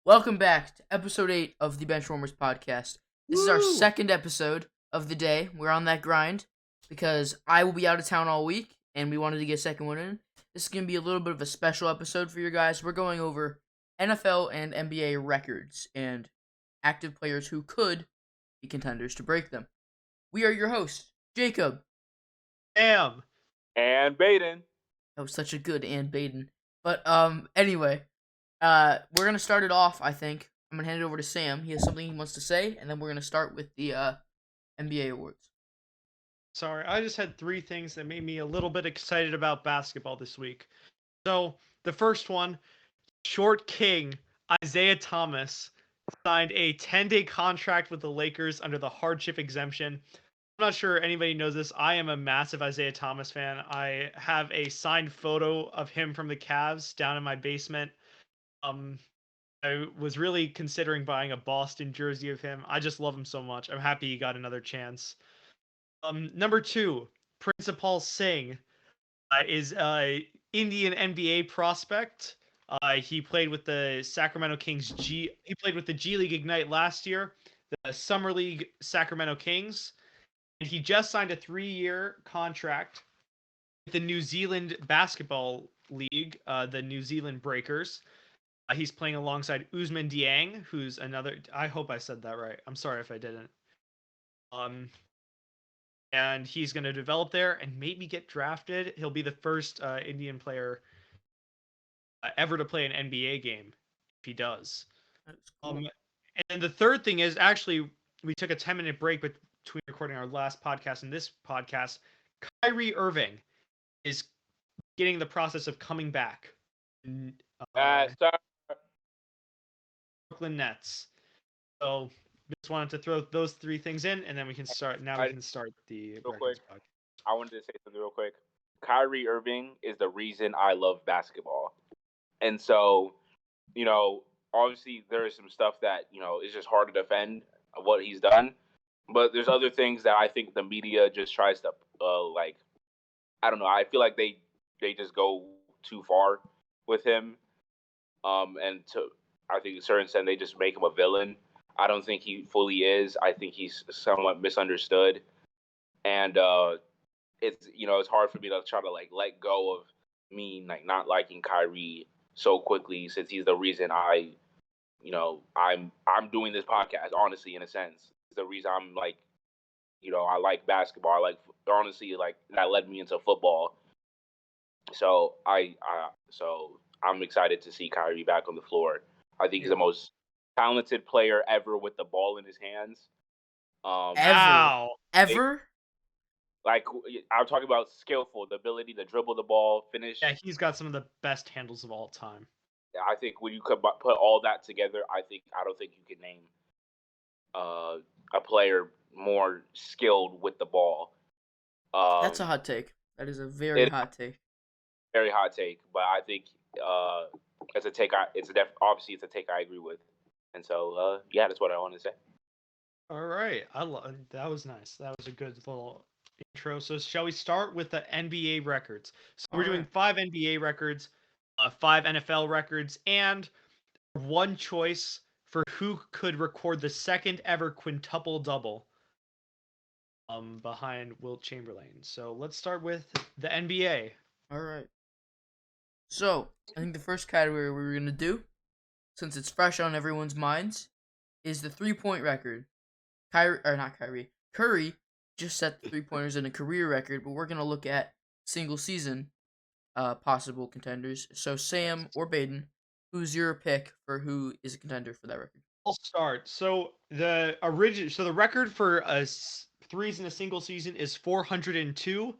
Welcome back to episode 8 of the Benchwarmers podcast. This is our Woo! second episode of the day. We're on that grind because I will be out of town all week and we wanted to get a second one in. This is going to be a little bit of a special episode for you guys. We're going over NFL and NBA records and active players who could be contenders to break them. We are your hosts, Jacob. Damn. And Baden. That was such a good and Baden. But anyway, we're gonna start it off. I think I'm gonna hand it over to Sam. He has something he wants to say, and then we're gonna start with the NBA awards. Sorry, I just had three things that made me a little bit excited about basketball this week. So, the first one, Short King, Isaiah Thomas, signed a 10-day contract with the Lakers under the hardship exemption. I'm not sure anybody knows this. I am a massive Isaiah Thomas fan. I have a signed photo of him from the Cavs down in my basement. I was really considering buying a Boston jersey of him. I just love him so much. I'm happy he got another chance. Number two, Principal Singh is an Indian NBA prospect. He played with the Sacramento Kings He played with the G League Ignite last year, the Summer League Sacramento Kings, and he just signed a 3-year contract with the New Zealand Basketball League, the New Zealand Breakers. He's playing alongside Usman Dieng, who's another. I hope I said that right. I'm sorry if I didn't. And he's going to develop there and maybe get drafted. He'll be the first Indian player ever to play an NBA game if he does. That's cool. And the third thing is actually we took a 10-minute break between recording our last podcast and this podcast. Kyrie Irving is getting the process of coming back. Brooklyn Nets. So just wanted to throw those three things in, and then we can start. Now we can start the real quick. podcast. I wanted to say something real quick. Kyrie Irving is the reason I love basketball, and so obviously there is some stuff that is just hard to defend what he's done, but there's other things that I think the media just tries to I don't know. I feel like they just go too far with him, and I think to a certain extent they just make him a villain. I don't think he fully is. I think he's somewhat misunderstood, and it's hard for me to try to let go of me not liking Kyrie so quickly, since he's the reason I'm doing this podcast. Honestly, in a sense, it's the reason I'm I like basketball. Honestly, that led me into football. So I'm excited to see Kyrie back on the floor. I think he's the most talented player ever with the ball in his hands. Ever? I'm talking about skillful, the ability to dribble the ball, finish. Yeah, he's got some of the best handles of all time. I think when you could put all that together, I don't think you can name a player more skilled with the ball. That's a hot take. That is a very hot take. Very hot take, but I think it's a take. Obviously it's a take I agree with, and so that's what I want to say. All right, that was nice. That was a good little intro. So shall we start with the NBA records? So we're doing 5 NBA records, 5 NFL records, and one choice for who could record the second ever quintuple double. Behind Wilt Chamberlain. So let's start with the NBA. All right. So I think the first category we're gonna do, since it's fresh on everyone's minds, is the 3-point record. Curry just set the 3-pointers in a career record, but we're gonna look at single season possible contenders. So Sam or Baden, who's your pick for who is a contender for that record? I'll start. So the record for threes in a single season is 402,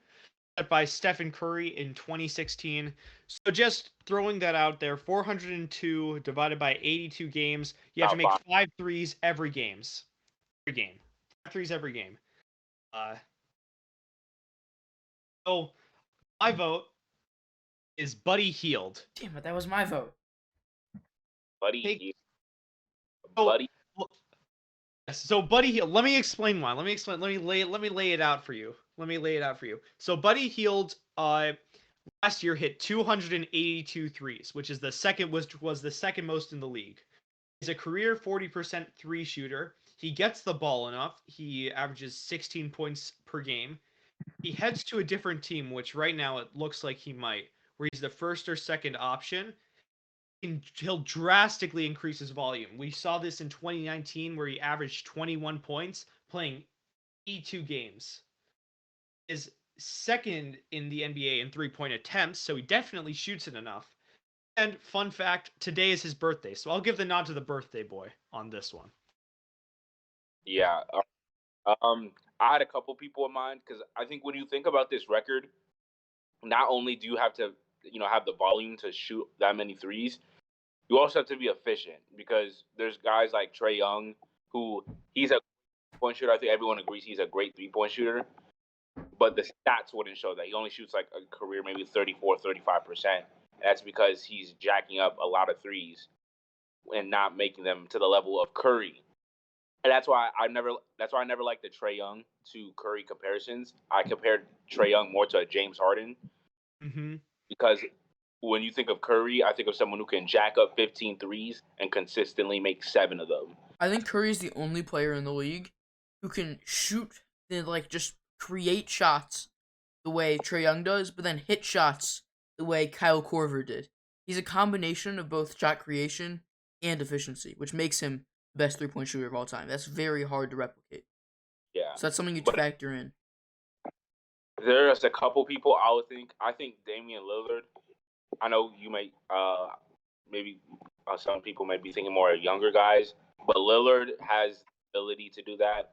set by Stephen Curry in 2016. So just throwing that out there, 402 divided by 82 games, you have to make 5 threes every game. 5 threes every game. So my vote is Buddy Hield. Damn it, that was my vote. Buddy. So Buddy Hield, let me explain why. Let me lay it out for you. So Buddy Hield last year hit 282 threes, which is was the second most in the league. He's a career 40% three shooter. He gets the ball enough. He averages 16 points per game. He heads to a different team, which right now it looks like he might, where he's the first or second option. He'll drastically increase his volume. We saw this in 2019 where he averaged 21 points playing 82 games. Is second in the NBA in three-point attempts, so he definitely shoots it enough. And fun fact, today is his birthday, so I'll give the nod to the birthday boy on this one. Yeah. I had a couple people in mind because I think when you think about this record, not only do you have to, have the volume to shoot that many threes, you also have to be efficient because there's guys like Trae Young who he's a point shooter. I think everyone agrees he's a great 3-point shooter, but the stats wouldn't show that. He only shoots like a career maybe 34, 35%. That's because he's jacking up a lot of threes and not making them to the level of Curry. And that's why I never liked the Trae Young to Curry comparisons. I compared Trae Young more to a James Harden because when you think of Curry, I think of someone who can jack up 15 threes and consistently make 7 of them. I think Curry is the only player in the league who can shoot and just create shots the way Trae Young does, but then hit shots the way Kyle Korver did. He's a combination of both shot creation and efficiency, which makes him the best 3-point shooter of all time. That's very hard to replicate. Yeah. So that's something you factor in. There's a couple people I think Damien Lillard. I know you may maybe some people might be thinking more of younger guys, but Lillard has the ability to do that.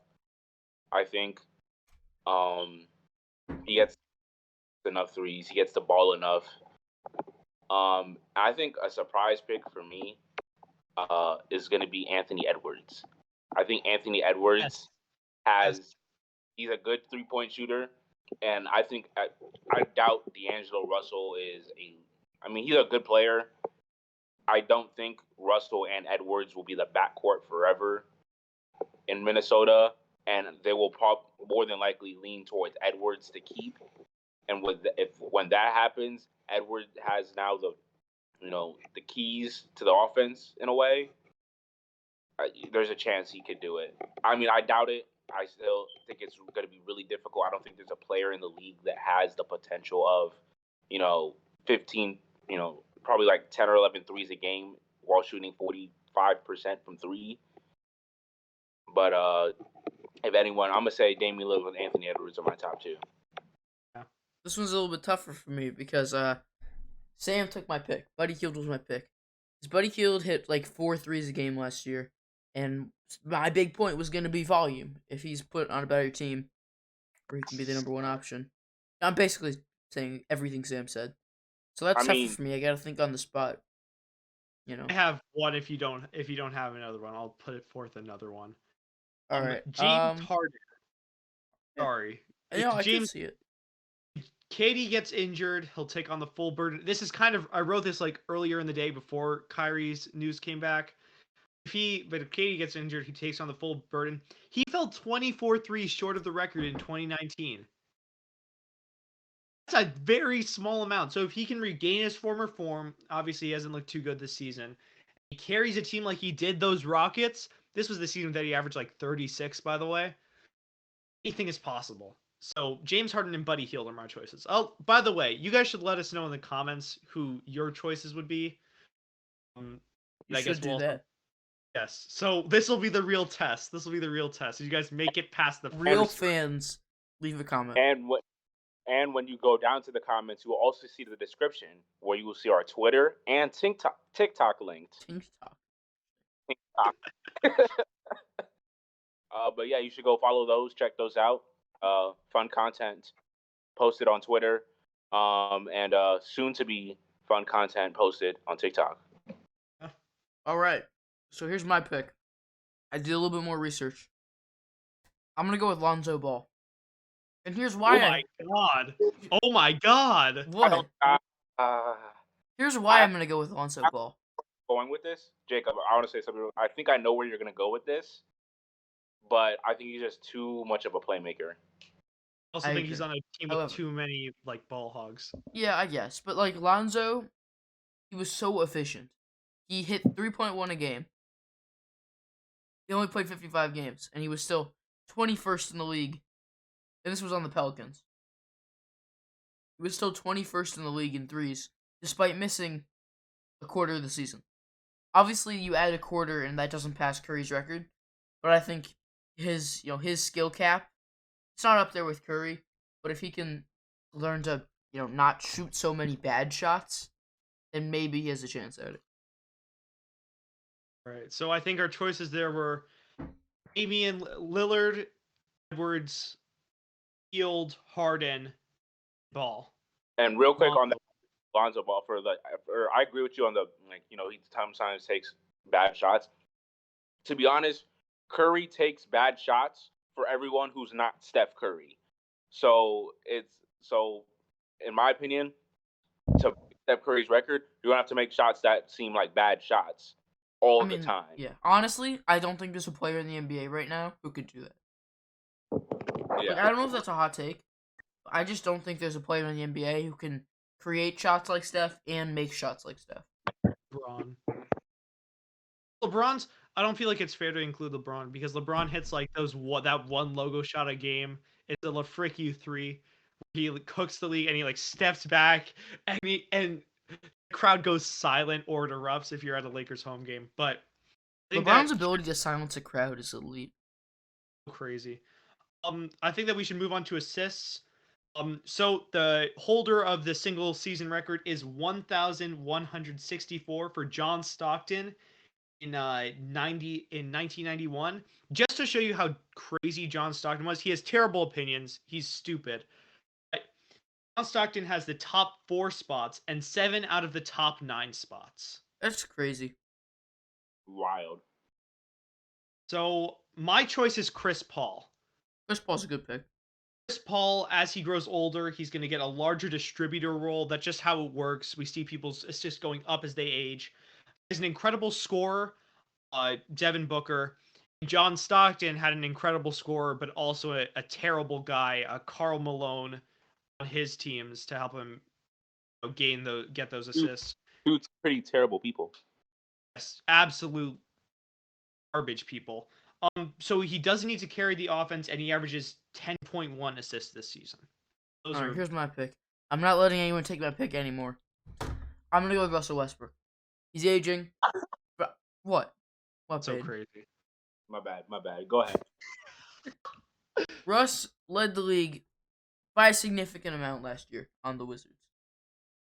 I think he gets enough threes. He gets the ball enough. I think a surprise pick for me is going to be Anthony Edwards. I think Anthony Edwards he's a good 3-point shooter, and I think I doubt D'Angelo Russell is he's a good player. I don't think Russell and Edwards will be the backcourt forever in Minnesota, and they will more than likely lean towards Edwards to keep. And when that happens, Edwards has now the keys to the offense in a way. There's a chance he could do it. I doubt it. I still think it's going to be really difficult. I don't think there's a player in the league that has the potential of, 15, probably like 10 or 11 threes a game while shooting 45% from 3. But if anyone, I'm going to say Damian Lillard and Anthony Edwards are my top 2. This one's a little bit tougher for me because Sam took my pick. Buddy Hield was my pick. Because Buddy Hield hit like 4 threes a game last year. And my big point was going to be volume. If he's put on a better team, or he can be the number 1 option. I'm basically saying everything Sam said. So that's tougher for me. I got to think on the spot. I have one. If you don't have another one, I'll put it forth another one. All right. James Harden. Sorry. I can see it. KD gets injured, he'll take on the full burden. This is I wrote this like earlier in the day before Kyrie's news came back. If KD gets injured, he takes on the full burden. He fell 24 threes short of the record in 2019. That's a very small amount. So if he can regain his former form, obviously he hasn't looked too good this season. He carries a team like he did those Rockets. This was the season that he averaged like 36, by the way. Anything is possible. So James Harden and Buddy Hield are my choices. Oh, by the way, you guys should let us know in the comments who your choices would be. You should do that. Yes. So this will be the real test. You guys make it past the real fans. Leave a comment. And when you go down to the comments, you will also see the description where you will see our Twitter and TikTok linked. TikTok. But yeah, you should go follow those. Check those out. Fun content posted on Twitter, and soon to be fun content posted on TikTok. All right, so here's my pick. I did a little bit more research. I'm gonna go with Lonzo Ball, and here's why. Oh my god! What? Here's why I'm gonna go with Lonzo Ball. Going with this, Jacob, I want to say something. I think I know where you're gonna go with this, but I think he's just too much of a playmaker. I also think he's on a team with too many ball hogs. Yeah, I guess. But Lonzo, he was so efficient. He hit 3.1 a game. He only played 55 games, and he was still 21st in the league. And this was on the Pelicans. He was still 21st in the league in threes, despite missing a quarter of the season. Obviously, you add a quarter, and that doesn't pass Curry's record. But I think his skill cap, it's not up there with Curry. But if he can learn to not shoot so many bad shots, then maybe he has a chance at it. All right. So I think our choices there were Damien Lillard, Edwards, Field, Harden, Ball. And real quick on that Lonzo Ball I agree with you on the he sometimes takes bad shots. To be honest, Curry takes bad shots for everyone who's not Steph Curry. So in my opinion, to Steph Curry's record, you're gonna have to make shots that seem like bad shots all the time. Yeah, honestly, I don't think there's a player in the NBA right now who could do that. Yeah. I don't know if that's a hot take. I just don't think there's a player in the NBA who can create shots like Steph and make shots like Steph. LeBron's. I don't feel like it's fair to include LeBron because LeBron hits like that one logo shot a game. It's a LaFrick 3. He cooks the league and he steps back and the crowd goes silent or it erupts if you're at a Lakers home game. But LeBron's ability to silence a crowd is elite. Crazy. I think that we should move on to assists. So the holder of the single season record is 1,164 for John Stockton in 1991. Just to show you how crazy John Stockton was, he has terrible opinions. He's stupid. John Stockton has the top 4 spots and 7 out of the top 9 spots. That's crazy. Wild. So my choice is Chris Paul. Chris Paul's a good pick. Chris Paul, as he grows older, he's going to get a larger distributor role. That's just how it works. We see people's assists going up as they age. He's an incredible scorer, Devin Booker. John Stockton had an incredible scorer, but also a terrible guy, Karl Malone, on his teams to help him get those assists. Two pretty terrible people. Yes, absolute garbage people. So he doesn't need to carry the offense, and he averages 10.1 assists this season. All right, here's my pick. I'm not letting anyone take my pick anymore. I'm gonna go with Russell Westbrook. He's aging. What? What? So crazy. My bad. Go ahead. Russ led the league by a significant amount last year on the Wizards.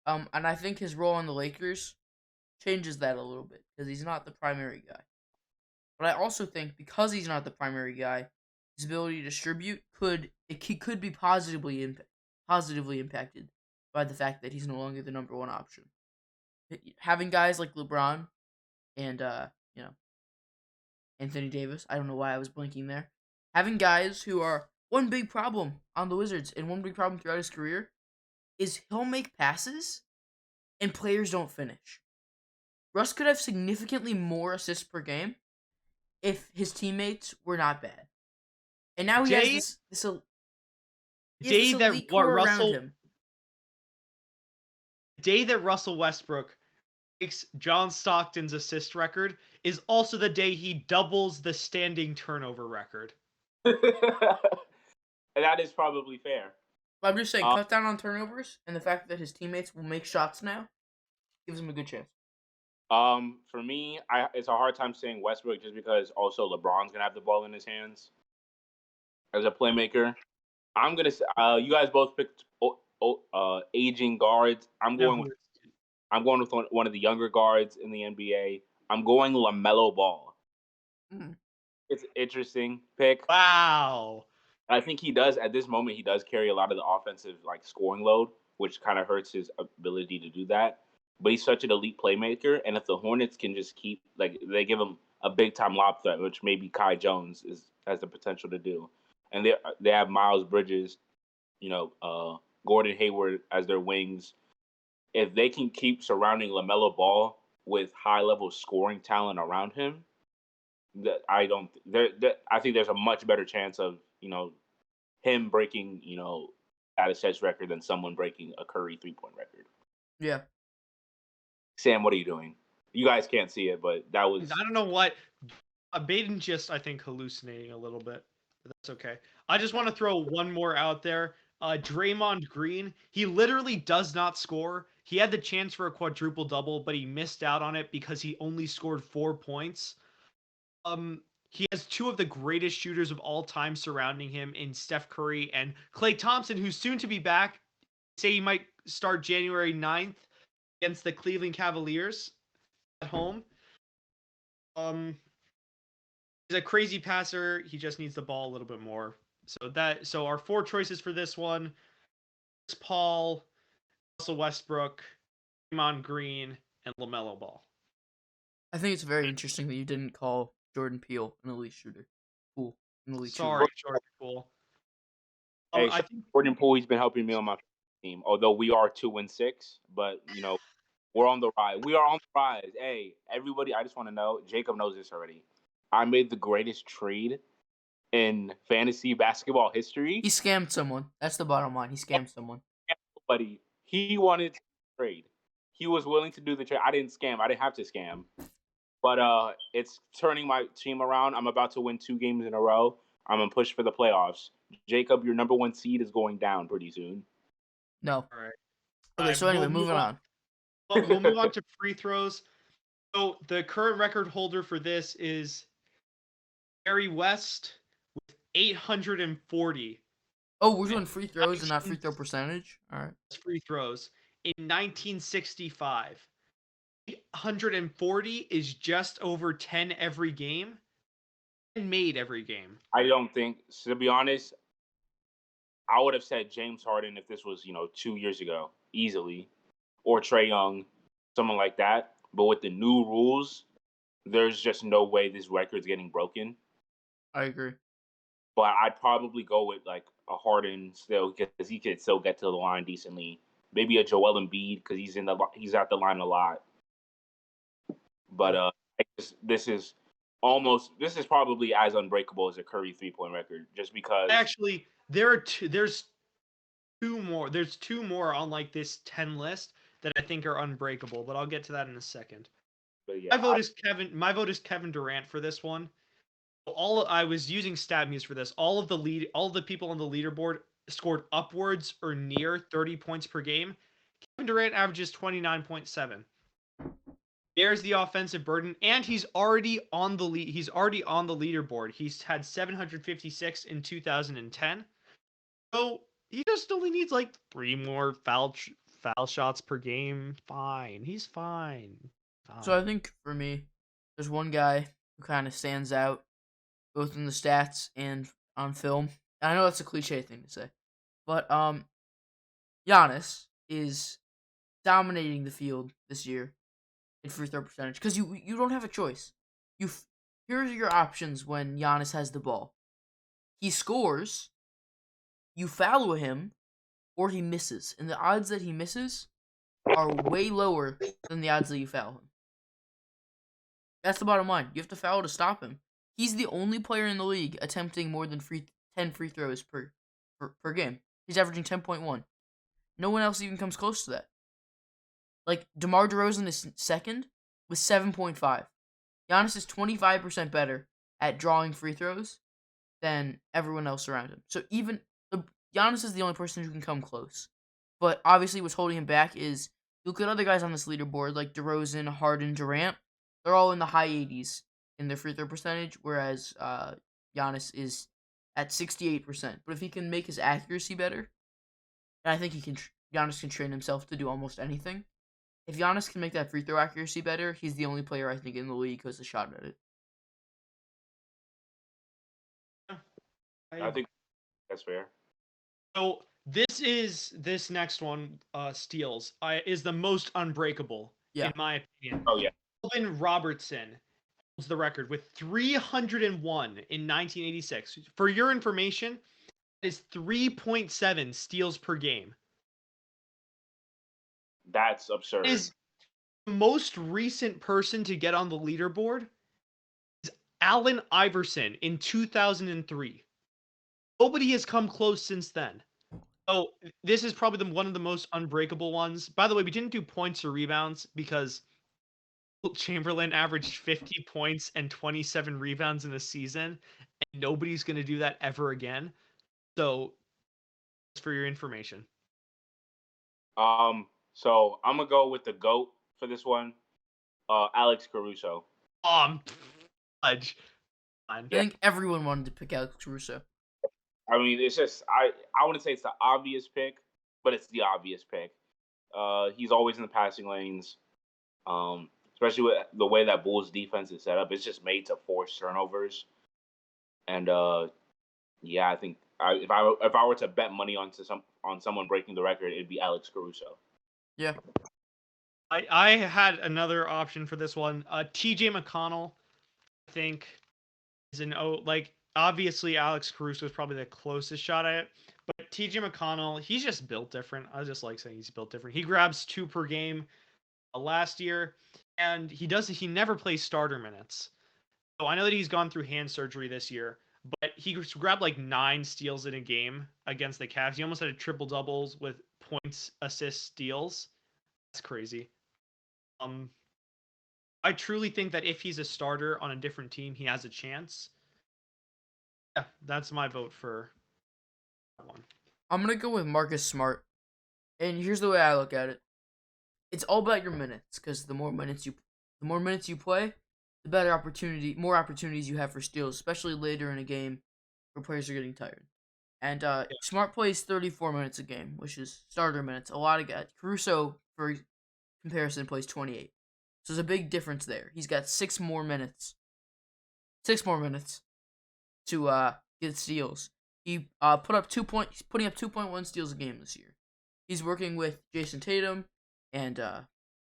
And I think his role on the Lakers changes that a little bit because he's not the primary guy. But I also think because he's not the primary guy, his ability to distribute could be positively impacted by the fact that he's no longer the number one option. Having guys like LeBron and Anthony Davis, I don't know why I was blinking there. Having guys who are one big problem on the Wizards and one big problem throughout his career is he'll make passes and players don't finish. Russ could have significantly more assists per game if his teammates were not bad. And now he has this elite core around him. The day that Russell Westbrook breaks John Stockton's assist record is also the day he doubles the standing turnover record. And that is probably fair. But I'm just saying, cut down on turnovers, and the fact that his teammates will make shots now gives him a good chance. For me, it's a hard time saying Westbrook just because also LeBron's gonna have the ball in his hands as a playmaker. I'm gonna say you guys both picked aging guards. I'm going with one of the younger guards in the NBA. I'm going LaMelo Ball. Mm. It's an interesting pick. Wow. I think he does at this moment. He does carry a lot of the offensive scoring load, which kind of hurts his ability to do that. But he's such an elite playmaker, and if the Hornets can just keep they give him a big time lob threat, which maybe Kai Jones has the potential to do, and they have Miles Bridges, Gordon Hayward as their wings. If they can keep surrounding LaMelo Ball with high level scoring talent around him, I think there's a much better chance of him breaking that assist record than someone breaking a Curry 3-point record. Yeah. Sam, what are you doing? You guys can't see it, but that was... I don't know what... Baden just, I think, hallucinating a little bit. But that's okay. I just want to throw one more out there. Draymond Green, he literally does not score. He had the chance for a quadruple double, but he missed out on it because he only scored 4 points. He has two of the greatest shooters of all time surrounding him in Steph Curry and Klay Thompson, who's soon to be back. Say he might start January 9th against the Cleveland Cavaliers at home. He's a crazy passer. He just needs the ball a little bit more. So our 4 choices for this one: Chris Paul, Russell Westbrook, Draymond Green, and LaMelo Ball. I think it's very interesting that you didn't call Jordan Peele an elite shooter. Cool. An elite Sorry, shooter. Jordan Poole. Hey, I think Jordan Poole, he's been helping me on my team. Although we are 2-6, but we're on the rise. We are on the rise. Hey, everybody, I just want to know. Jacob knows this already. I made the greatest trade in fantasy basketball history. He scammed someone. That's the bottom line. He scammed someone. Buddy, he wanted to trade. He was willing to do the trade. I didn't scam. I didn't have to scam. But it's turning my team around. I'm about to win 2 games in a row. I'm gonna push for the playoffs. Jacob, your number 1 seed is going down pretty soon. No. all right. Okay, so anyway, We'll moving on. We'll move on to free throws. So the current record holder for this is Jerry West with 840 Oh, we're doing free throws and not free throw percentage? All right. free throws in 1965. 840 is just over 10 every game and made every game. I don't think, to be honest, I would have said James Harden if this was 2 years ago, easily, or Trae Young, someone like that. But with the new rules, there's just no way this record's getting broken. I agree. But I'd probably go with like a Harden still because he could still get to the line decently. Maybe a Joel Embiid because he's at the line a lot. But this is probably as unbreakable as a Curry 3-point record, just because. Actually, there's two more. There's 2 more on like this 10 list that I think are unbreakable, but I'll get to that in a second. But yeah, My vote is Kevin Durant for this one. I was using StatMuse for this. All of the people on the leaderboard scored upwards or near 30 points per game. Kevin Durant averages 29.7. Bears the offensive burden, and he's already on the lead. He's already on the leaderboard. He's had 756 in 2010. So he just only needs like 3 more foul shots per game. Fine, he's fine. So I think for me, there's one guy who kind of stands out, both in the stats and on film. And I know that's a cliche thing to say, but Giannis is dominating the field this year in free throw percentage because you don't have a choice. Here are your options when Giannis has the ball. He scores, you foul him, or he misses, and the odds that he misses are way lower than the odds that you foul him. That's the bottom line. You have to foul to stop him. He's the only player in the league attempting more than 10 free throws per game. He's averaging 10.1. No one else even comes close to that. Like, DeMar DeRozan is second with 7.5. Giannis is 25% better at drawing free throws than everyone else around him. So Giannis is the only person who can come close. But obviously what's holding him back is, you look at other guys on this leaderboard like DeRozan, Harden, Durant. They're all in the high 80s in their free throw percentage, whereas Giannis is at 68%. But if he can make his accuracy better, and I think Giannis can train himself to do almost anything. If Giannis can make that free throw accuracy better, he's the only player I think in the league who has a shot at it. I think that's fair. So this next one, steals, is the most unbreakable in my opinion. Oh yeah. Lynn Robertson holds the record with 301 in 1986. For your information, that is 3.7 steals per game. That's absurd. Is the most recent person to get on the leaderboard is Allen Iverson in 2003. Nobody has come close since then. Oh, this is probably one of the most unbreakable ones. By the way, we didn't do points or rebounds because Wilt Chamberlain averaged 50 points and 27 rebounds in a season, and nobody's going to do that ever again. So, just for your information. So I'm gonna go with the GOAT for this one, Alex Caruso. Fudge. I think everyone wanted to pick Alex Caruso. I mean, it's just I wouldn't say it's the obvious pick, but it's the obvious pick. He's always in the passing lanes. Especially with the way that Bulls defense is set up, it's just made to force turnovers. And yeah, I think if I were to bet money on someone breaking the record, it'd be Alex Caruso. Yeah. I had another option for this one. TJ McConnell, I think, is obviously Alex Caruso is probably the closest shot at it. But TJ McConnell, he's just built different. I just like saying he's built different. He grabs 2 per game last year, and he never plays starter minutes. So I know that he's gone through hand surgery this year, but he grabbed like 9 steals in a game against the Cavs. He almost had a triple doubles with points, assists, steals. That's crazy. I truly think that if he's a starter on a different team, he has a chance. Yeah, that's my vote for that one. I'm gonna go with Marcus Smart, and here's the way I look at it: it's all about your minutes, because the more minutes you play, the more opportunities you have for steals, especially later in a game where players are getting tired. And Smart plays 34 minutes a game, which is starter minutes. A lot of guys. Caruso, for comparison, plays 28. So there's a big difference there. He's got 6 more minutes. 6 more minutes to get steals. He putting up 2.1 steals a game this year. He's working with Jason Tatum and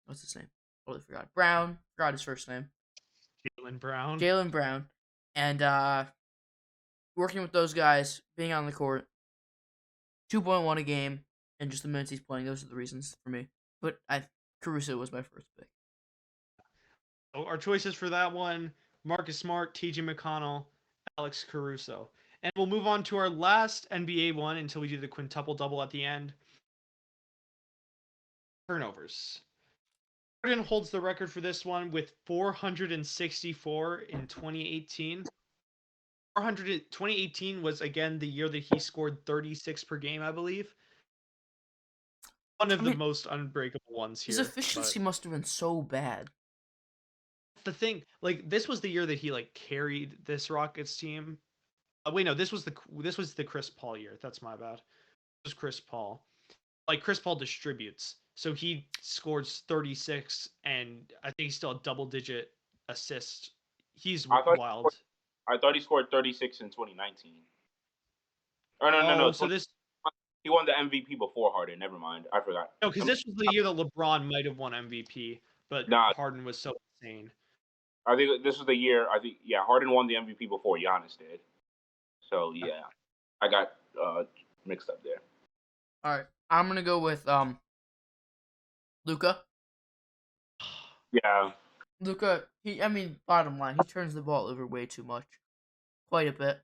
what's his name? Totally forgot. Brown. Forgot his first name. Jaylen Brown. And working with those guys, being on the court, 2.1 a game, and just the minutes he's playing. Those are the reasons for me. But Caruso was my first pick. So our choices for that one: Marcus Smart, TJ McConnell, Alex Caruso. And we'll move on to our last NBA one until we do the quintuple double at the end. Turnovers. Harden holds the record for this one with 464 in 2018. 2018 was again the year that he scored 36 per game, I believe. One of the most unbreakable ones here. His efficiency must have been so bad. The thing, this was the year that he carried this Rockets team. Wait, no, this was the Chris Paul year. That's my bad. It was Chris Paul. Chris Paul distributes, so he scores 36, and I think he's still a double-digit assist. He's wild. I thought he scored 36 in 2019. Oh no. So he won the MVP before Harden. Never mind, I forgot. No, because this was the year that LeBron might have won MVP, but Harden was so insane. I think this was the year. Harden won the MVP before Giannis did. So yeah, I got mixed up there. All right, I'm gonna go with Luka. Yeah. Luka, bottom line, he turns the ball over way too much, quite a bit,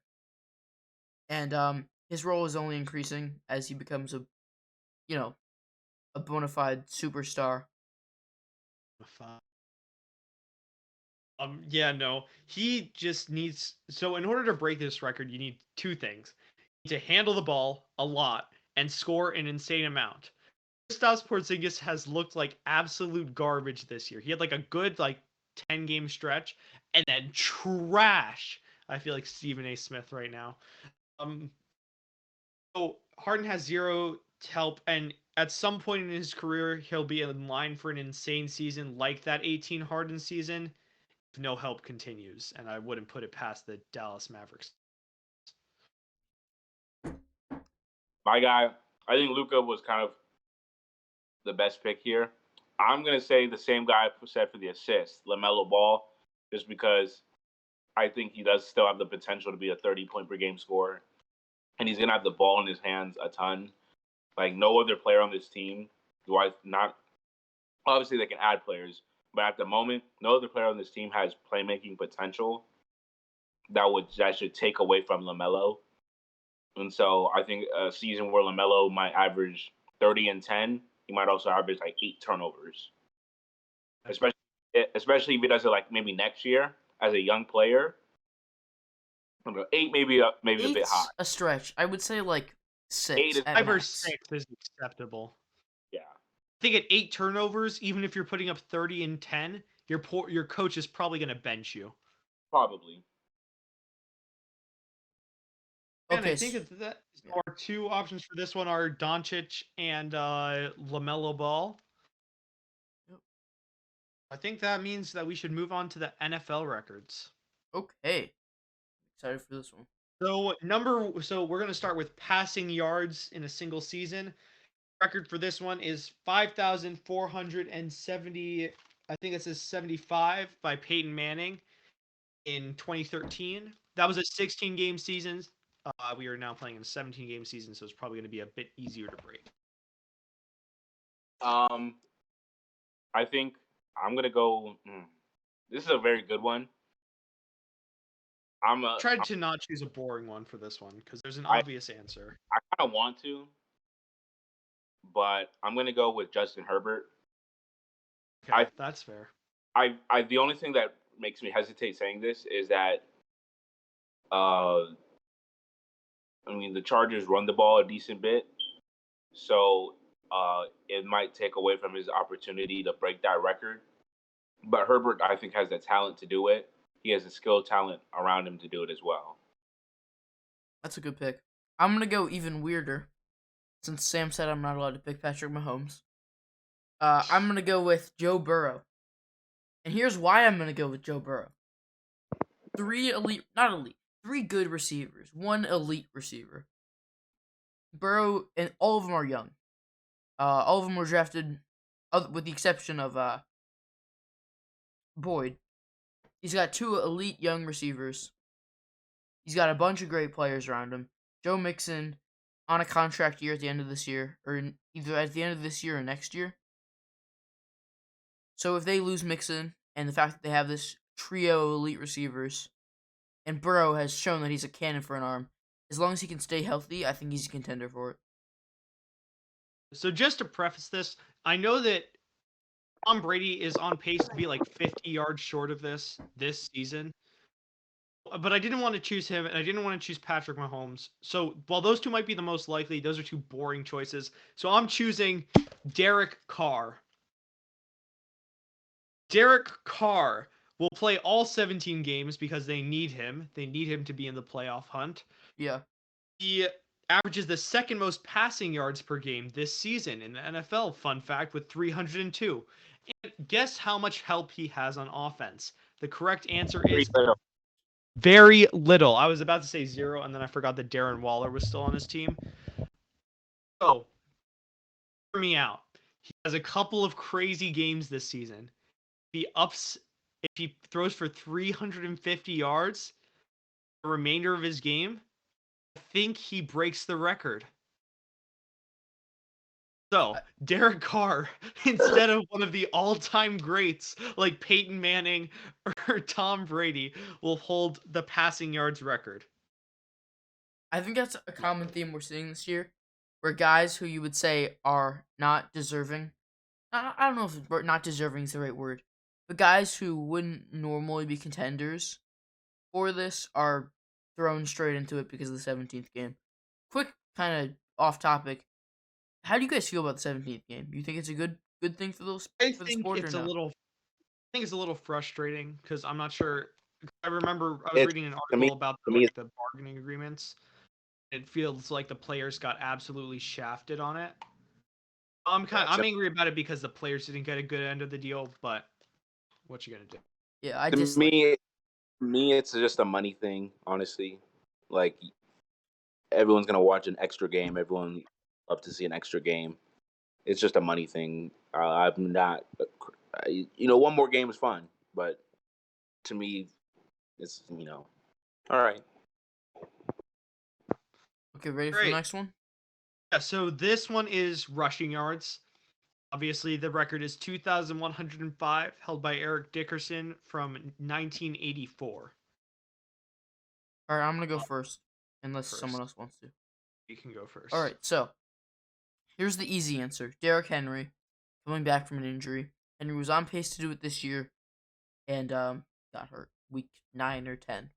and his role is only increasing as he becomes a bona fide superstar. He just needs. So in order to break this record, you need 2 things: you need to handle the ball a lot and score an insane amount. Kristaps Porzingis has looked like absolute garbage this year. He had a good 10-game stretch, and then trash. I feel like Stephen A. Smith right now. So Harden has 0 help, and at some point in his career, he'll be in line for an insane season like that 18 Harden season. If no help continues, and I wouldn't put it past the Dallas Mavericks. My guy, I think Luka was kind of the best pick here. I'm going to say the same guy said for the assist, LaMelo Ball, just because I think he does still have the potential to be a 30-point per game scorer. And he's going to have the ball in his hands a ton. No other player on this team obviously they can add players, but at the moment, no other player on this team has playmaking potential that should take away from LaMelo. And so I think a season where LaMelo might average 30 and 10, he might also average 8 turnovers. Especially especially if he does it like maybe next year as a young player. I don't know, 8 maybe a bit high. Eight's a stretch. I would say like 6 8 is at 5 or max. 6 is acceptable. Yeah. I think at 8 turnovers, even if you're putting up 30 and 10, your coach is probably going to bench you. Probably. And Okay, I think that our two options for this one are Doncic and LaMelo Ball. Yep. I think that means that we should move on to the NFL records. Okay. Excited for this one. So we're going to start with passing yards in a single season. Record for this one is 5,470. I think it says 75 by Peyton Manning in 2013. That was a 16-game season. We are now playing in a 17-game season, so it's probably going to be a bit easier to break. I think I'm gonna go. This is a very good one. Tried to not choose a boring one for this one because there's an obvious answer. I kind of want to, but I'm gonna go with Justin Herbert. Okay, that's fair. The only thing that makes me hesitate saying this is that, I mean, the Chargers run the ball a decent bit, so it might take away from his opportunity to break that record. But Herbert, I think, has the talent to do it. He has the skill talent around him to do it as well. That's a good pick. I'm going to go even weirder, since Sam said I'm not allowed to pick Patrick Mahomes. I'm going to go with Joe Burrow. And here's why I'm going to go with Joe Burrow. 3 good receivers. 1 elite receiver. Burrow, and all of them are young. All of them were drafted, with the exception of Boyd. He's got 2 elite young receivers. He's got a bunch of great players around him. Joe Mixon on a contract year at the end of this year, or either at the end of this year or next year. So if they lose Mixon, and the fact that they have this trio of elite receivers, and Burrow has shown that he's a cannon for an arm, as long as he can stay healthy, I think he's a contender for it. So just to preface this, I know that Tom Brady is on pace to be like 50 yards short of this season. But I didn't want to choose him, and I didn't want to choose Patrick Mahomes. So while those two might be the most likely, those are 2 boring choices. So I'm choosing Derek Carr. Derek Carr will play all 17 games because they need him. They need him to be in the playoff hunt. Yeah. He averages the second most passing yards per game this season in the NFL, fun fact, with 302. And guess how much help he has on offense? The correct answer is very little. I was about to say 0, and then I forgot that Darren Waller was still on his team. So, hear me out. He has a couple of crazy games this season. If he throws for 350 yards the remainder of his game, I think he breaks the record. So, Derek Carr, instead of one of the all-time greats like Peyton Manning or Tom Brady, will hold the passing yards record. I think that's a common theme we're seeing this year, where guys who you would say are not deserving, I don't know if not deserving is the right word, but guys who wouldn't normally be contenders for this are thrown straight into it because of the 17th game. Quick, kind of off topic. How do you guys feel about the 17th game? Do you think it's a good thing for the sport? I think it's a little frustrating because I'm not sure. I remember I was reading an article about the bargaining agreements. It feels like the players got absolutely shafted on it. I'm angry about it because the players didn't get a good end of the deal, but what you gonna do? Yeah, me, it's just a money thing, honestly. Like, everyone's gonna watch an extra game. Everyone love to see an extra game. It's just a money thing. I'm not, one more game is fun, but to me, it's all right. Okay, ready for the next one? Yeah, so this one is rushing yards. Obviously, the record is 2,105, held by Eric Dickerson from 1984. All right, I'm going to go first, unless someone else wants to. You can go first. All right, so here's the easy answer. Derrick Henry, coming back from an injury. Henry was on pace to do it this year. and got hurt week 9 or 10.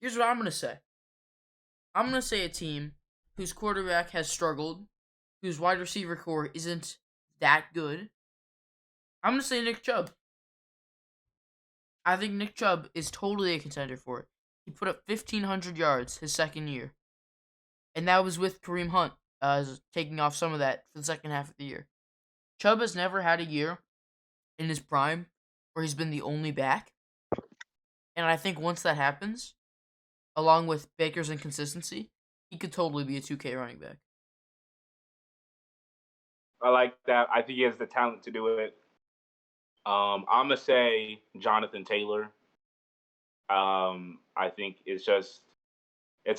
Here's what I'm gonna say. I'm gonna say a team whose quarterback has struggled, whose wide receiver core isn't that good. I'm gonna say Nick Chubb. I think Nick Chubb is totally a contender for it. He put up 1,500 yards his second year, and that was with Kareem Hunt taking off some of that for the second half of the year. Chubb has never had a year in his prime where he's been the only back, and I think once that happens, along with Baker's inconsistency, he could totally be a 2K running back. I like that. I think he has the talent to do it. I'm gonna say Jonathan Taylor. I think it's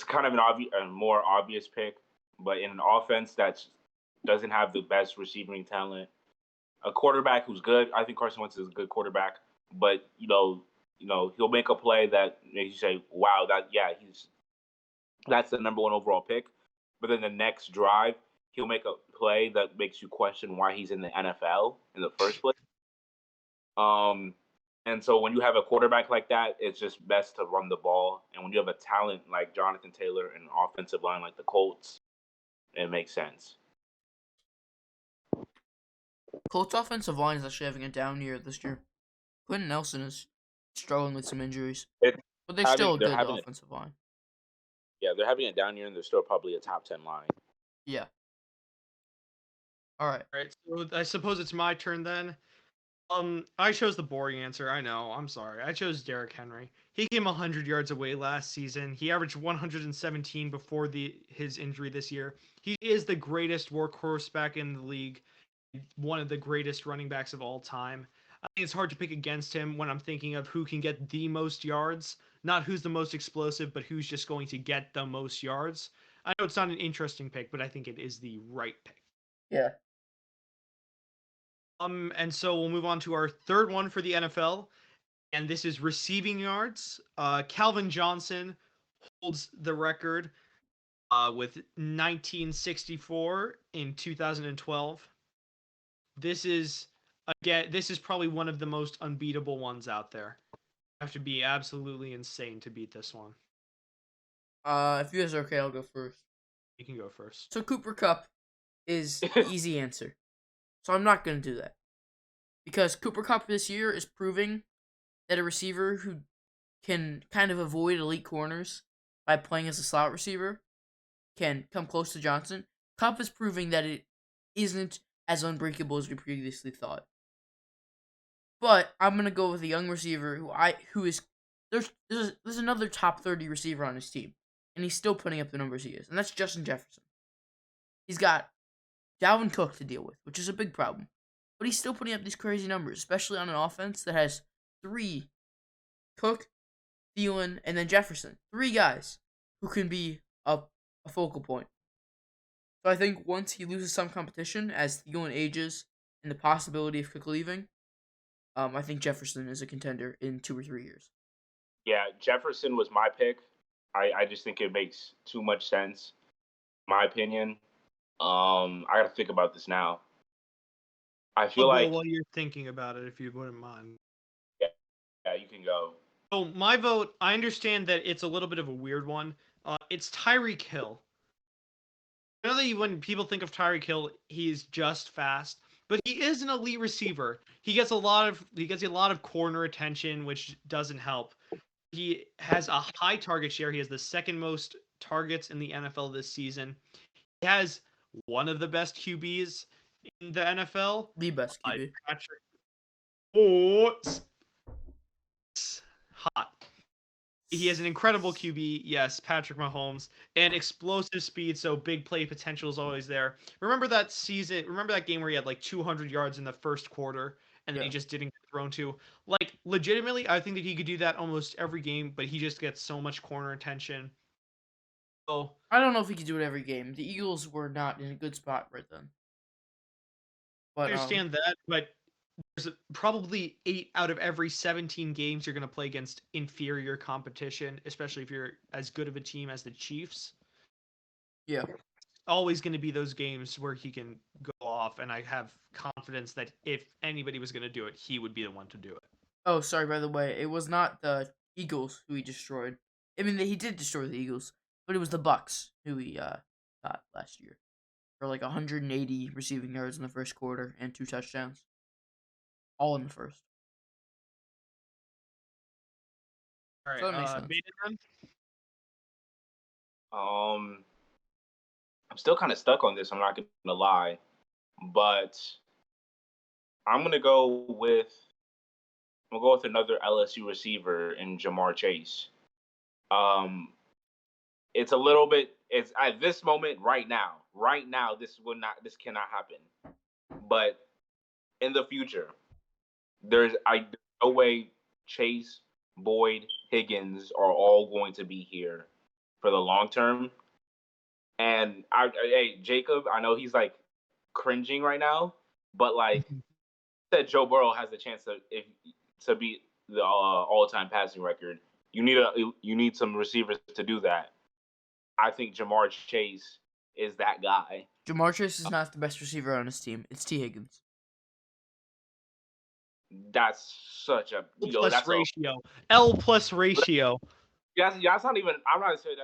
kind of a more obvious pick, but in an offense that doesn't have the best receiving talent, a quarterback who's good. I think Carson Wentz is a good quarterback, but he'll make a play that makes you say, "Wow, that's the number one overall pick." But then the next drive, he'll make a play that makes you question why he's in the NFL in the first place. And so when you have a quarterback like that, it's just best to run the ball. And when you have a talent like Jonathan Taylor and an offensive line like the Colts, it makes sense. Colts offensive line is actually having a down year this year. Quentin Nelson is struggling with some injuries, but they're still a good offensive line. Yeah, they're having a down year, and they're still probably a top 10 line. Yeah. All right. So I suppose it's my turn then. I chose the boring answer. I know. I'm sorry. I chose Derrick Henry. He came 100 yards away last season. He averaged 117 before his injury this year. He is the greatest workhorse back in the league, one of the greatest running backs of all time. I think it's hard to pick against him when I'm thinking of who can get the most yards, not who's the most explosive, but who's just going to get the most yards. I know it's not an interesting pick, but I think it is the right pick. Yeah. And so we'll move on to our third one for the NFL, and this is receiving yards. Calvin Johnson holds the record with 1964 in 2012. This is probably one of the most unbeatable ones out there. You have to be absolutely insane to beat this one. If you guys are okay, I'll go first. You can go first. So Cooper Kupp is the easy answer. So I'm not going to do that. Because Cooper Kupp this year is proving that a receiver who can kind of avoid elite corners by playing as a slot receiver can come close to Johnson. Kupp is proving that it isn't as unbreakable as we previously thought. But I'm going to go with a young receiver who is there's another top 30 receiver on his team, and he's still putting up the numbers he is, and that's Justin Jefferson. He's got Dalvin Cook to deal with, which is a big problem. But he's still putting up these crazy numbers, especially on an offense that has 3, Cook, Thielen, and then Jefferson. 3 guys who can be a focal point. So I think once he loses some competition, as Thielen ages and the possibility of Cook leaving, I think Jefferson is a contender in 2 or 3 years. Yeah, Jefferson was my pick. I just think it makes too much sense, in my opinion. I got to think about this now. I feel like while you're thinking about it, if you wouldn't mind. Yeah, you can go. So my vote, I understand that it's a little bit of a weird one. It's Tyreek Hill. I know that when people think of Tyreek Hill, he's just fast, but he is an elite receiver. He gets a lot of corner attention, which doesn't help. He has a high target share. He has the second most targets in the NFL this season. He has one of the best QBs in the NFL. The best QB. Patrick. Oh, it's hot. He has an incredible QB, yes, Patrick Mahomes, and explosive speed, so big play potential is always there. Remember that game where he had like 200 yards in the first quarter, and then he just didn't get thrown to? Like, legitimately, I think that he could do that almost every game, but he just gets so much corner attention. So I don't know if he could do it every game. The Eagles were not in a good spot right then. But, I understand that, but there's probably 8 out of every 17 games you're going to play against inferior competition, especially if you're as good of a team as the Chiefs. Yeah. Always going to be those games where he can go off, and I have confidence that if anybody was going to do it, he would be the one to do it. Oh, sorry. By the way, it was not the Eagles who he destroyed. I mean, he did destroy the Eagles, but it was the Bucks who he got last year for like 180 receiving yards in the first quarter and 2 touchdowns, all in the first. All So that makes right, sense. Baden then? I'm still kind of stuck on this. I'm not gonna lie, but I'm gonna go with another LSU receiver in Jamar Chase. Um, it's a little bit. It's at this moment right now. Right now, this cannot happen. But in the future, there's no way Chase, Boyd, Higgins are all going to be here for the long term. And hey, Jacob, I know he's like cringing right now, but like said, Joe Burrow has the chance to beat the all-time passing record. You need some receivers to do that. I think Jamar Chase is that guy. Jamar Chase is not the best receiver on his team. It's T. Higgins. That's such a Plus ratio. L plus ratio. That's not even. I'm not saying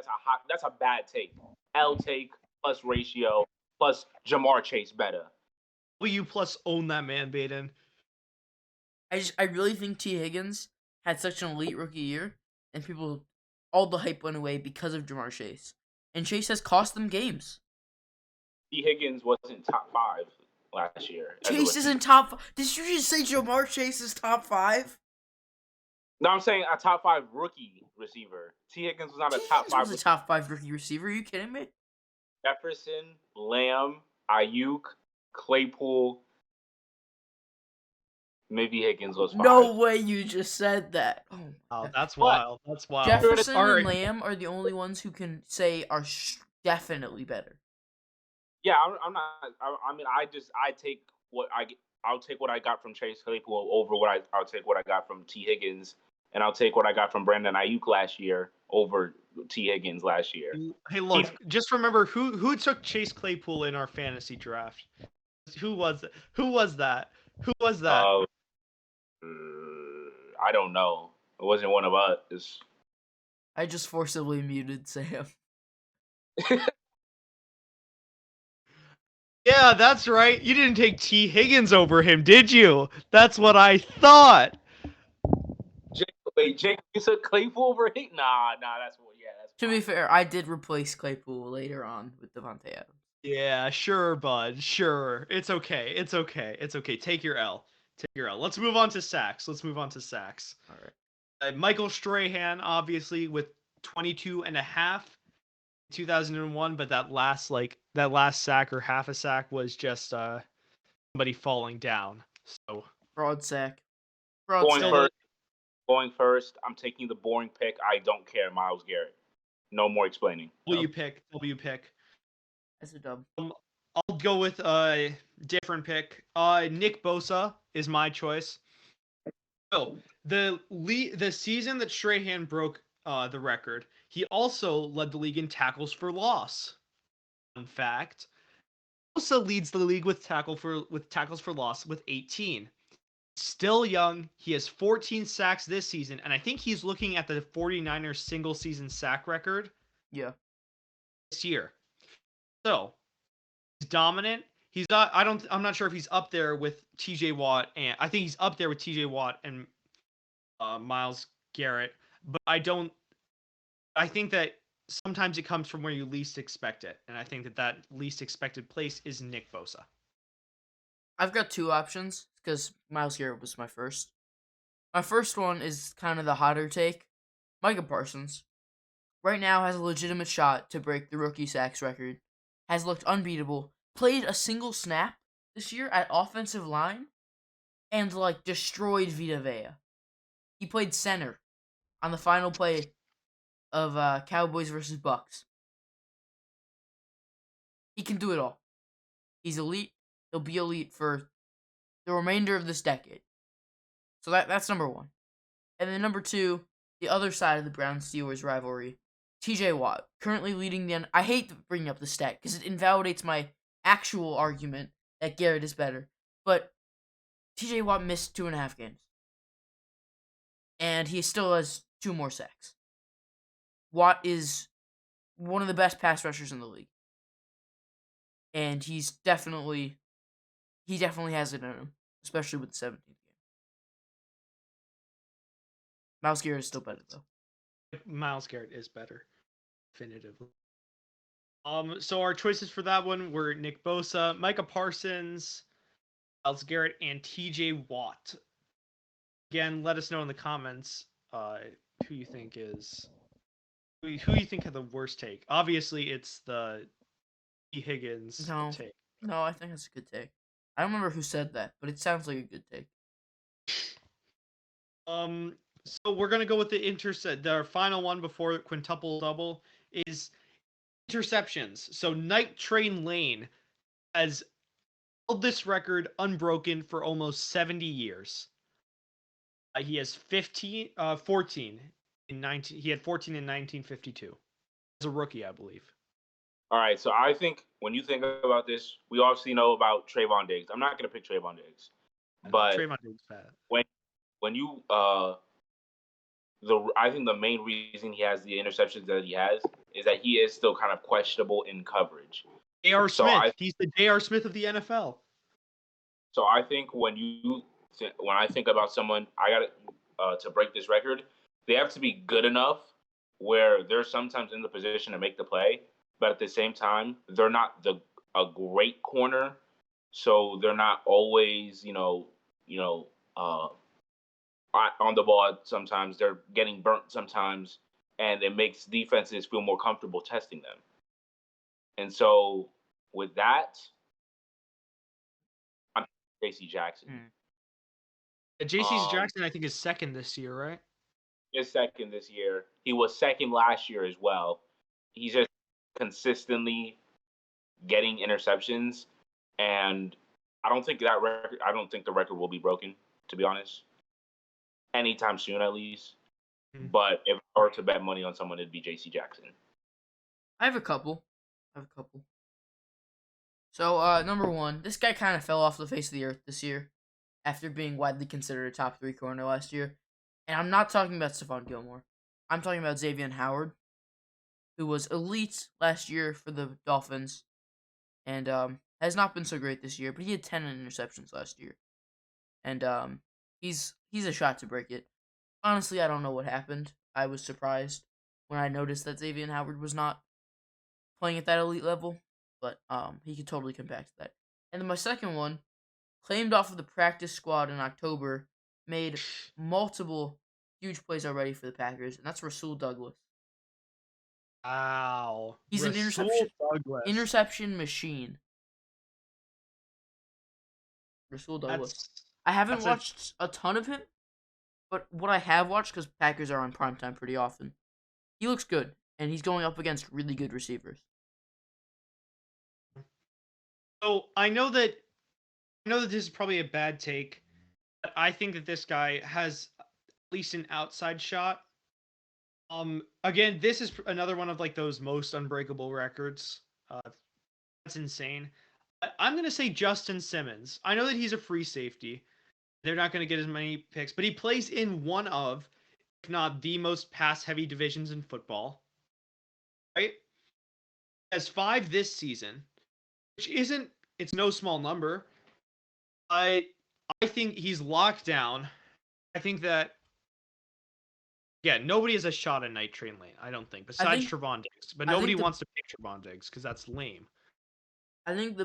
that's a bad take. L take plus ratio plus Jamar Chase better. W plus own that man, Baden. I really think T. Higgins had such an elite rookie year, and all the hype went away because of Jamar Chase. And Chase has cost them games. T. Higgins wasn't top 5 last year. Chase isn't top. Did you just say Jamar Chase is top 5? No, I'm saying a top 5 rookie receiver. T. Higgins was not a top 5. Was a top 5 rookie receiver. Are you kidding me? Jefferson, Lamb, Ayuk, Claypool. Maybe Higgins was 5. No way you just said that. Oh, that's wild. That's wild. Jefferson and Lamb are the only ones who can say are definitely better. Yeah, I'm not. I mean, I'll take what I got from Chase Claypool over I'll take what I got from T. Higgins, and I'll take what I got from Brandon Ayuk last year over T. Higgins last year. Hey, look, just remember who took Chase Claypool in our fantasy draft. Who was that? Who was that? I don't know. It wasn't one of us. I just forcibly muted Sam. Yeah, that's right. You didn't take T. Higgins over him, did you? That's what I thought. Jake, you said Claypool over Higgins? Nah, that's what. Yeah, that's. To be fair, I did replace Claypool later on with Devontae Adams. Yeah, sure, bud. Sure. It's okay. Take your L. Let's move on to sacks. All right. Michael Strahan, obviously, with 22 and a half. 2001, but that last sack or half a sack was just somebody falling down. So Broad sack. Going first, I'm taking the boring pick. I don't care, Myles Garrett. No more explaining. W pick. That's a dub. I'll go with a different pick. Nick Bosa is my choice. So the season that Strahan broke the record, he also led the league in tackles for loss. In fact, also leads the league with tackles for loss with 18. Still young. He has 14 sacks this season, and I think he's looking at the 49ers single season sack record. Yeah. This year. So, he's dominant. I'm not sure if he's up there with TJ Watt, and I think he's up there with TJ Watt and Myles Garrett, but I think that sometimes it comes from where you least expect it, and I think that least expected place is Nick Bosa. I've got 2 options because Myles Garrett was my first. My first one is kind of the hotter take. Micah Parsons right now has a legitimate shot to break the rookie sacks record. Has looked unbeatable. Played a single snap this year at offensive line and destroyed Vita Vea. He played center on the final play of Cowboys versus Bucks. He can do it all. He's elite. He'll be elite for the remainder of this decade. So that's number 1. And then number 2, the other side of the Browns-Steelers rivalry, TJ Watt, currently leading the... I hate bringing up the stat because it invalidates my actual argument that Garrett is better. But TJ Watt missed 2.5 games. and he still has 2 more sacks. Watt is one of the best pass rushers in the league, and he definitely has it in him, especially with the 17th game. Myles Garrett is still better though. Myles Garrett is better, definitively. So our choices for that one were Nick Bosa, Micah Parsons, Myles Garrett, and T.J. Watt. Again, let us know in the comments who you think had the worst take. Obviously, it's the E. Higgins take. No, I think that's a good take. I don't remember who said that, but it sounds like a good take. So we're gonna go with the final one before quintuple double is interceptions. So Night Train Lane has held this record unbroken for almost 70 years. He has 14 in 19. He had 14 in 1952 as a rookie, I believe. All right, so I think when you think about this, we obviously know about Trayvon Diggs. I'm not gonna pick Trayvon Diggs, but Trayvon Diggs bad. When you I think the main reason he has the interceptions that he has is that he is still kind of questionable in coverage. J.R. Smith, he's the J.R. Smith of the NFL. So I think when I think about someone, I got to break this record, they have to be good enough where they're sometimes in the position to make the play, but at the same time, they're not a great corner, so they're not always, on the ball. Sometimes they're getting burnt sometimes, and it makes defenses feel more comfortable testing them. And so with that, I'm Stacy Jackson. J.C. Jackson, I think, is second this year, right? Is second this year. He was second last year as well. He's just consistently getting interceptions, and I don't think the record will be broken, to be honest, anytime soon at least. But if I were to bet money on someone, it'd be J.C. Jackson. I have a couple. So, number one, this guy kind of fell off the face of the earth this year after being widely considered a top 3 corner last year. And I'm not talking about Stephon Gilmore. I'm talking about Xavion Howard, who was elite last year for the Dolphins and has not been so great this year, but he had 10 interceptions last year. And he's a shot to break it. Honestly, I don't know what happened. I was surprised when I noticed that Xavion Howard was not playing at that elite level, but he could totally come back to that. And then my second one, claimed off of the practice squad in October, made multiple huge plays already for the Packers, and that's Rasul Douglas. Wow. He's an interception machine. Rasul Douglas. I haven't watched a ton of him, but what I have watched, because Packers are on primetime pretty often, he looks good, and he's going up against really good receivers. So I know that this is probably a bad take, but I think that this guy has at least an outside shot. Again, this is another one of like those most unbreakable records. That's insane. I'm gonna say Justin Simmons. I know that he's a free safety. They're not gonna get as many picks, but he plays in one of, if not the most pass-heavy divisions in football. Right? He has 5 this season, which it's no small number. I think he's locked down. I think that nobody has a shot at Night Train Lane, I don't think, besides Trevon Diggs. But nobody wants to pick Trevon Diggs because that's lame. I think the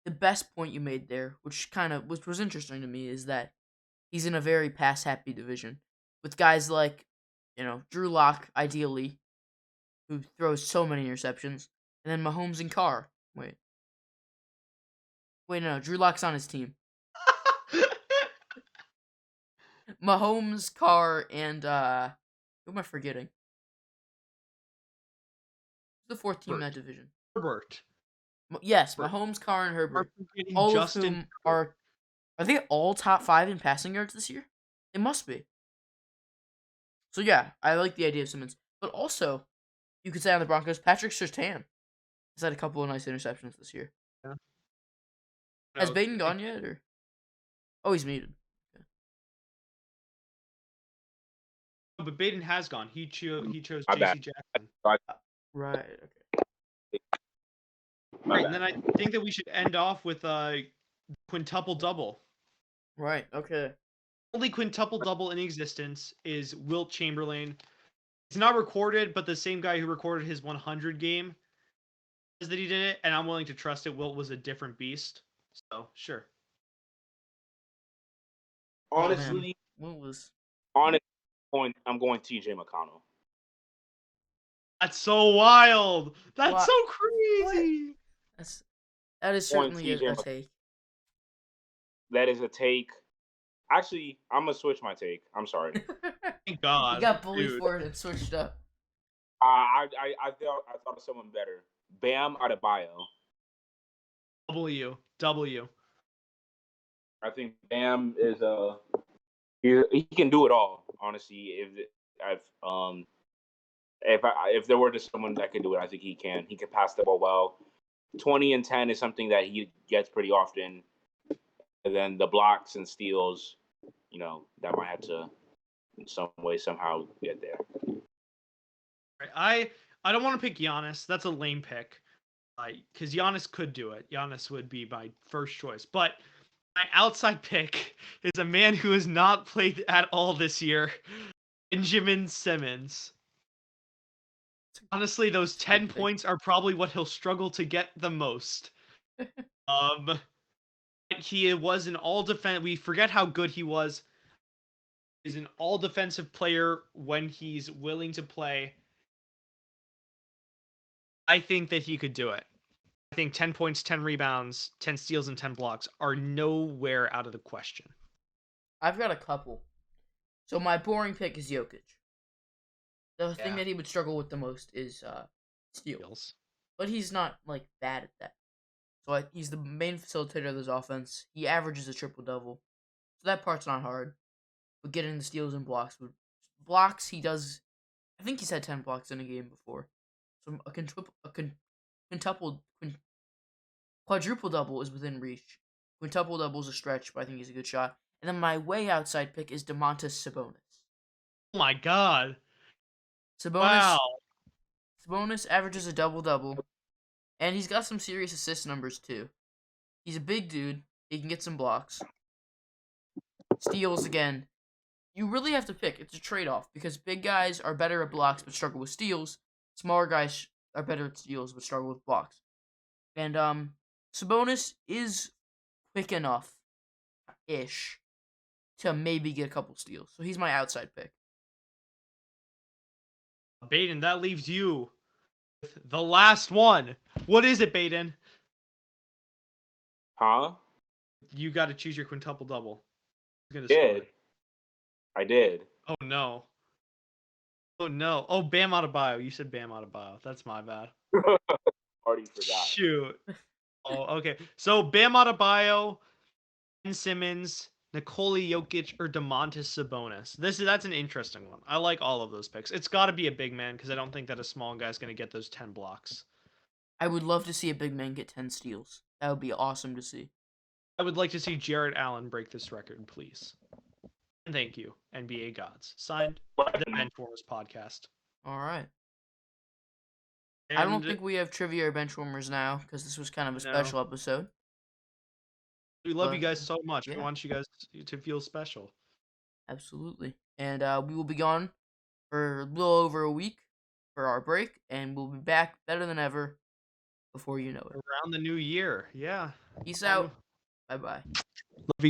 best point you made there, which was interesting to me, is that he's in a very pass happy division with guys like, Drew Lock, ideally, who throws so many interceptions, and then Mahomes and Carr. Wait, no, Drew Lock's on his team. Mahomes, Carr, and who am I forgetting? Who's the 4th team in that division? Herbert. Yes, Mahomes, Carr, and Herbert. All of whom are they all top 5 in passing yards this year? It must be. So yeah, I like the idea of Simmons. But also, you could say on the Broncos, Patrick Surtain has had a couple of nice interceptions this year. Yeah. Has Baden gone yet? Or? Oh, he's muted. Okay. but Baden has gone. He chose My Stacy bad. Jackson. Right. Okay. My Right, bad. and then I think that we should end off with a quintuple double. Right. Okay. Only quintuple double in existence is Wilt Chamberlain. It's not recorded, but the same guy who recorded his 100 game says that he did it, and I'm willing to trust it. Wilt was a different beast, so sure. Honestly, What was? I'm going TJ McConnell. That's so wild. That's What? so crazy. That is Going certainly TJ a take. That is a take. Actually, I'm gonna switch my take. I'm sorry. Thank God. You got bullied dude. for it and switched up. I thought of someone better. Bam Adebayo. W. I think Bam is he can do it all. Honestly, if there were just someone that could do it, I think he can. He can pass the ball well. 20 and 10 is something that he gets pretty often. And then the blocks and steals, that might have to in some way somehow get there. I don't want to pick Giannis. That's a lame pick. Because Giannis could do it. Giannis would be my first choice. But my outside pick is a man who has not played at all this year, Benjamin Simmons. Honestly, those 10 points are probably what he'll struggle to get the most. He was an all defense. We forget how good he was. He's an all defensive player when he's willing to play. I think that he could do it. I think 10 points, 10 rebounds, 10 steals, and 10 blocks are nowhere out of the question. I've got a couple. So my boring pick is Jokic. The thing that he would struggle with the most is steals. But he's not bad at that. So he's the main facilitator of this offense. He averages a triple-double. So that part's not hard. But getting the steals and blocks. Blocks, he does... I think he's had 10 blocks in a game before. So quadruple-double is within reach. Quintuple-double is a stretch, but I think he's a good shot. And then my way outside pick is Domantas Sabonis. Oh my God. Wow. Sabonis averages a double-double. And he's got some serious assist numbers, too. He's a big dude. He can get some blocks. Steals, again. You really have to pick. It's a trade-off. Because big guys are better at blocks but struggle with steals. Smaller guys are better at steals but struggle with blocks. And, Sabonis is quick enough-ish to maybe get a couple steals. So he's my outside pick. Baden, that leaves you with the last one. What is it, Baden? Huh? You got to choose your quintuple double. I did. Oh no. Oh, Bam Adebayo. You said Bam Adebayo. That's my bad. Already forgot. Shoot. Oh, okay. So Bam Adebayo, Ben Simmons, Nikola Jokic, or Domantas Sabonis. That's an interesting one. I like all of those picks. It's got to be a big man because I don't think that a small guy's going to get those 10 blocks. I would love to see a big man get 10 steals. That would be awesome to see. I would like to see Jared Allen break this record, please. And thank you, NBA gods. Signed, the Benchwarmers podcast. All right. And I don't think we have trivia or Benchwarmers now because this was kind of a special episode. We love you guys so much. We want you guys to feel special. Absolutely. And we will be gone for a little over a week for our break, and we'll be back better than ever before you know it. Around the new year. Yeah. Peace out. Bye-bye. Love you.